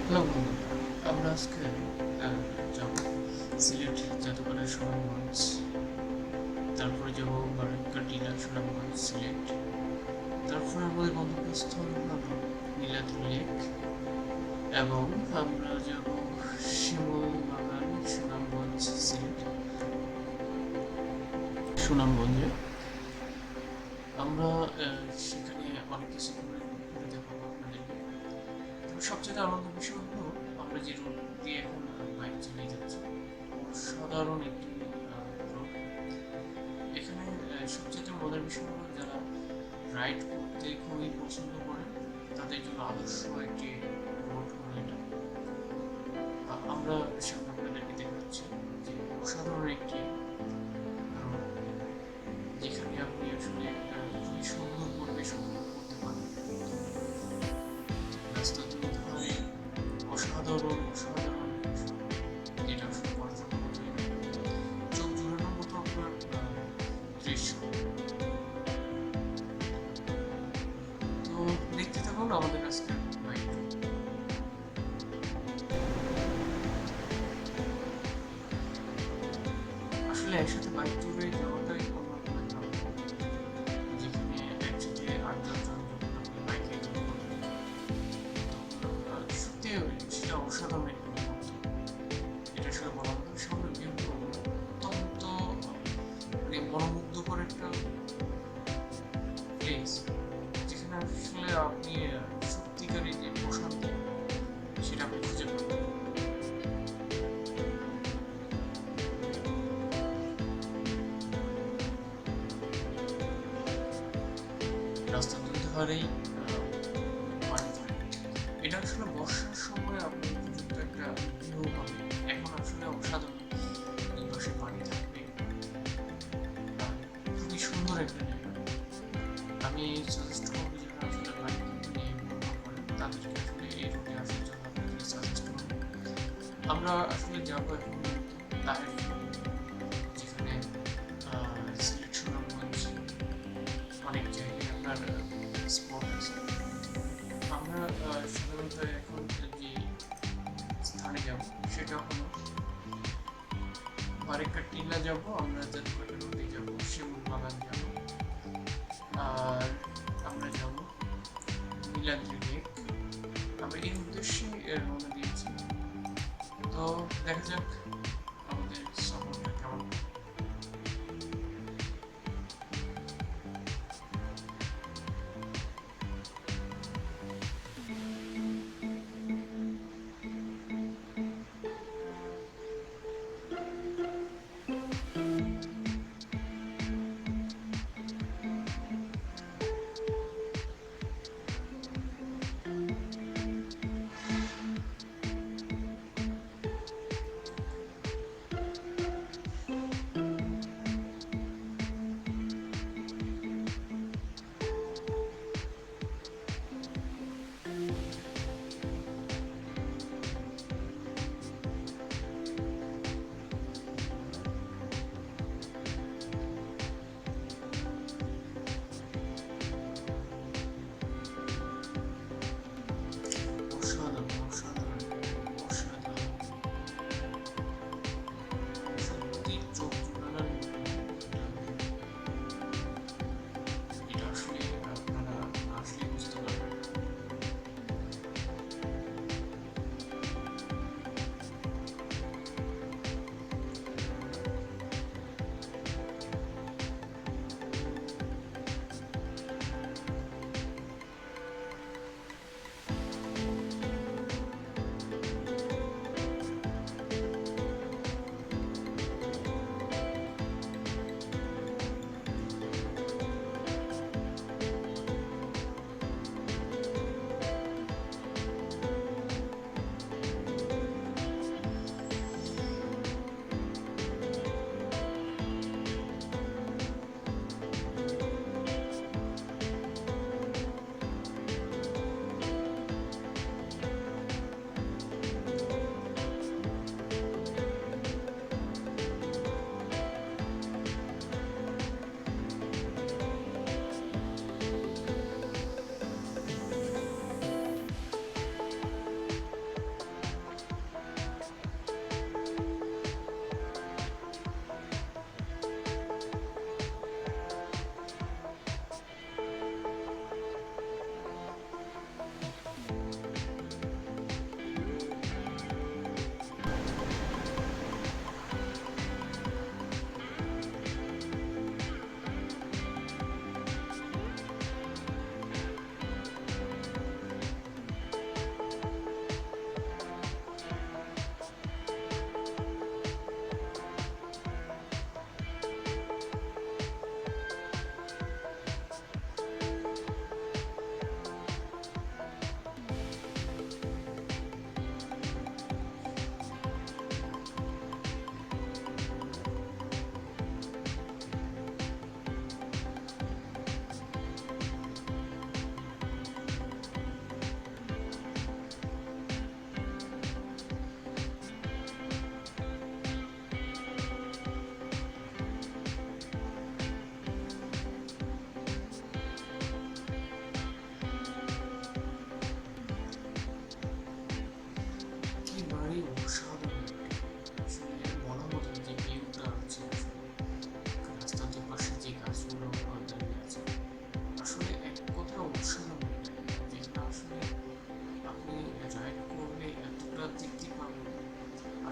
Hello বন্ধু, আমরা আজকে যাব সিলেট জাদুঘরের সুনামগঞ্জ, তারপরে যাব বারাক্কা টিলা সুনামগঞ্জ সিলেট, তারপরে আমাদের গন্তব্যস্থল হলো নীলাদ্রি লেক, এবং আমরা যাব শিমুল বাগান সুনামগঞ্জ সিলেট। সুনামগঞ্জে আমরা সেখানে অনেক কিছু ঘুরে দেখাবো আপনাদেরকে। তবে সবচেয়ে আনন্দের বিষয় হলো আমরা যে রোড দিয়ে এখন বাইক চালিয়ে যাচ্ছি, অসাধারণ একটি রোড। এখানে সবচেয়ে মজার বিষয় হলো যারা রাইড করতে খুবই পছন্দ করে তাদের জন্য আদর্শ একটি রোড হলো এটা। আমরা সামনে আপনাদেরকে দেখাচ্ছি যে অসাধারণ একটি রোড, যেখানে আপনি আসলে খুবই সুন্দর পরিবেশ উপভোগ করতে পারেন। রাস্তা দুধারে অসাধারণ অসাধারণ যেটা আসলে পর্যটন চোখ জুড়ানোর মতো আপনার দৃশ্য। তো দেখতে থাকুন আমাদের আজকের বাইক। আসলে একসাথে বাইক ট্যুরে যাওয়াটাই অন্যরকম একটা অনুভূতি, যেখানে একসাথে ৮-১০ জন যখন আপনি বাইকে করবেন তখন সত্যি সেটা অসাধারণ একটা মুহূর্ত। এটা আসলে বলা হবে সামনে কিন্তু অত্যন্ত মানে মনোমুগ্ধকর একটা প্লেস, যেখানে আসলে আপনি সত্যিকারের যে প্রশান্তি সেটা আপনি খুঁজে পাবেন। রাস্তার দুধারেই পানি থাকে। এটা আসলে বর্ষার সময় আপনি উপযুক্ত একটা ভিউ পাবেন। এখন আসলে অসাধারণ, দুই পাশে পানি থাকবে, খুবই সুন্দর একটা জায়গা। আমি সাজেস্ট করবো যারা আসলে বাইক নিয়ে ভ্রমণ করেন তাদেরকে আসলে এই রুটে আসার জন্য আপনাদের সাজেস্ট করবো। আমরা আসলে যাবো এখন তাহের, যেখানে সিলেট সুনামগঞ্জ অনেক জায়গায় আপনার স্পট আছে। আমরা সাধারণত এখন যে স্থানে যাব সেটা হলো বারেক্কা টিলা যাব, আমরা জাদুঘাটা রোডে যাব, শিমুল বাগান যাব, আর আমরা যাব নীলাদ্রি লেক। আমরা এই উদ্দেশ্যে রওনা দিয়েছি। তো দেখা যাক আমাদের সফরটা কেমন।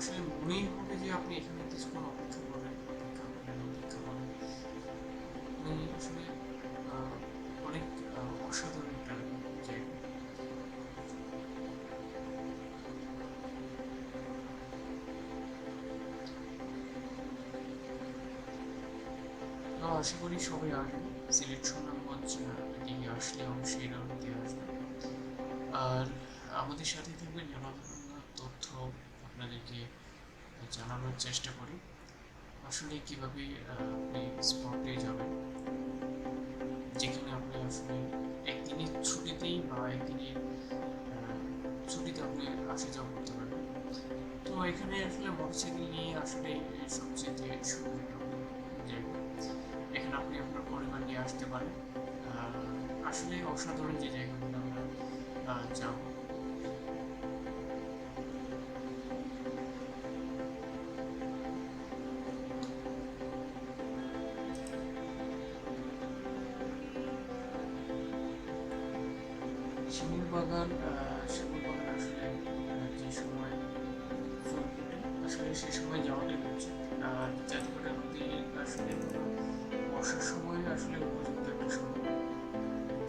আসলে মনেই হবে যে আপনি এখানে কিছুক্ষণ অপেক্ষা করবেন, অপেক্ষা করেন। মানে আসলে আহ, অনেক অসাধারণ একটা জায়গা। তো আশা করি সবাই আসবে, সিলেট সুনামগঞ্জ এদিকে আসলে অবশ্যই রাউন্ডে আসবে। আর আমাদের সাথে থাকবেন, নানা ধরনের তথ্য আপনাদেরকে জানানোর চেষ্টা করি আসলে কিভাবে আপনি স্পটে যাবেন, যেখানে আপনি আসলে একদিনের ছুটিতেই বা একদিনের আহ, ছুটিতে আপনি আসা যাওয়া করতে পারবেন। তো এখানে আসলে মোটরসাইকেল নিয়ে আসলে সবচেয়ে সুন্দর একটা জায়গা। এখানে আপনি আপনার পরিবার নিয়ে আসতে পারেন। আসলে অসাধারণ যে জায়গাগুলো আমরা যাব। শিমুল বাগান আসলে যে সময় ফুল ফোটে আসলে সে সময় যাওয়াটাই উচিত। আর জাদুঘাটা নদী আসলে বর্ষার সময় আসলে উপযুক্ত একটা সময়,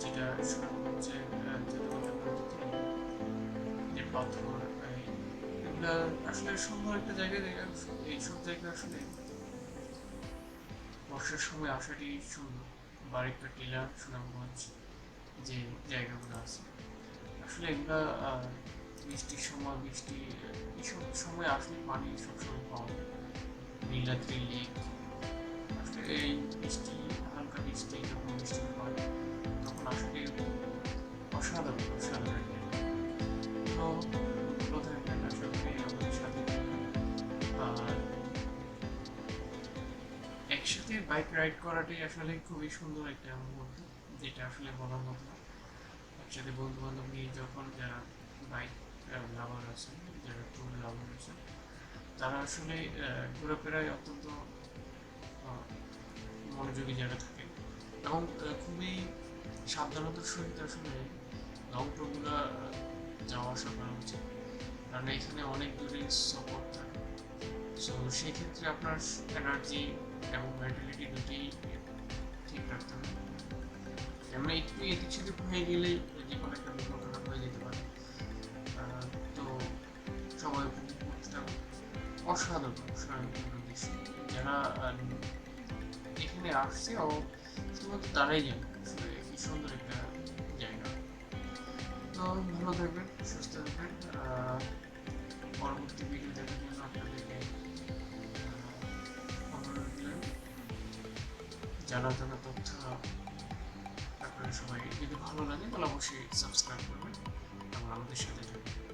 যেটা সুনামগঞ্জে জাদুঘাটা নদীতে যে পাথর এগুলা আসলে সুন্দর একটা জায়গা। এইসব জায়গা আসলে বর্ষার সময় আসাটি সুন্দর। বারিকা টিলা, সুনামগঞ্জ যে জায়গাগুলো আছে আসলে এগুলা বৃষ্টির সময় এইসব সময় আসলে পানি সবসময় পাওয়া যায়। নীলাদ্রি লেক আসলে এই হালকা বৃষ্টি যখন বৃষ্টি হয় তখন আসলে অসাধারণ একটা জায়গা। তো ভালো থাকবেন, আশা করি আমাদের সাথে থাকবেন। আর একসাথে বাইক রাইড করাটাই আসলে খুবই সুন্দর একটা মুহূর্ত, যেটা আসলে বলার মতো না। একসাথে বন্ধু বান্ধব নিয়ে যখন যারা বাইক লাভার আছে, যারা ট্যুর লাভার আছে, তারা আসলে ঘোরাফেরায় অত্যন্ত আহ, মনোযোগী যারা থাকে এবং খুবই সাবধানতার সহিত আসলে লং ট্যুরগুলো যাওয়া আসা করা উচিত। কারণ এখানে অনেক দূরে সফর থাকে। সো সেই ক্ষেত্রে আপনার এনার্জি এবং মেন্টালিটি দুটি ঠিক রাখতে হবে। আমরা একটু এদিক সেদিক হয়ে গেলেই জীবনে একটা দুর্ঘটনা হয়ে যেতে পারে। তো সবাই উপভোগ করতে হবে। অসাধারণ একটা দৃশ্য। যারা এখানে আসছে শুধুমাত্র তারাই জানে আসলে কি সুন্দর একটা জায়গা। তো ভালো থাকবেন, সুস্থ থাকবেন। পরবর্তী ভিডিও দেখার জন্য আপনাদেরকে অনুরোধ দিলাম। জানা তথ্য আপনারা সবাই যদি ভালো লাগে তাহলে অবশ্যই সাবস্ক্রাইব করবেন এবং আমাদের সাথে থাকবেন।